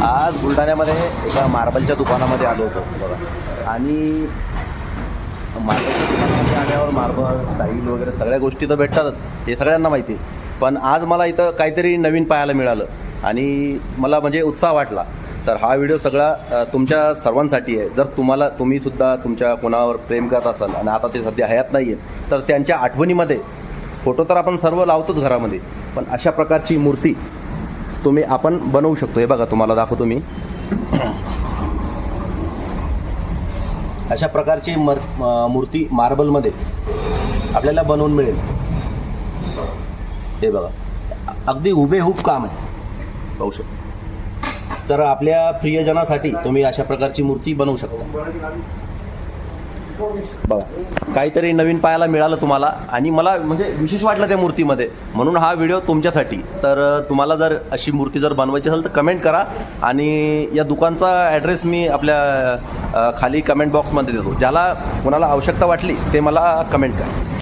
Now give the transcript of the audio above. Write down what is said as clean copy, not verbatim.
आज बुलढाण्यामध्ये एका मार्बलच्या दुकानामध्ये आलो होतो बघा. आणि मार्बलच्या दुकानामध्ये आल्यावर मार्बल स्टाईल वगैरे सगळ्या गोष्टी तर भेटतातच, हे सगळ्यांना माहिती. पण आज मला इथं काहीतरी नवीन पाहायला मिळालं आणि मला म्हणजे उत्साह वाटला. तर हा व्हिडिओ सगळा तुमच्या सर्वांसाठी आहे. जर तुम्हीसुद्धा तुमच्या कोणावर प्रेम करत असाल आणि आता ते सध्या हयात नाही आहे, तर त्यांच्या आठवणीमध्ये फोटो तर आपण सर्व लावतोच घरामध्ये, पण अशा प्रकारची मूर्ती आपण बनवू शकतो. हे बघा, तुम्हाला दाखवतो मी. अशा प्रकारची मूर्ती मार्बलमध्ये आपल्याला बनवून मिळेल. हे बघा, अगदी हुबेहूब काम आहे, पाहू शकतो. तर आपल्या प्रियजनासाठी तुम्ही अशा प्रकारची मूर्ती बनवू शकता. बघा, काहीतरी नवीन पाहायला मिळालं तुम्हाला आणि मला म्हणजे विशेष वाटलं त्या मूर्तीमध्ये, म्हणून हा व्हिडिओ तुमच्यासाठी. तर तुम्हाला जर अशी मूर्ती जर बनवायची असेल तर कमेंट करा आणि या दुकानचा ॲड्रेस मी आपल्या खाली कमेंट बॉक्समध्ये देतो. ज्याला कोणाला आवश्यकता वाटली ते मला कमेंट करा.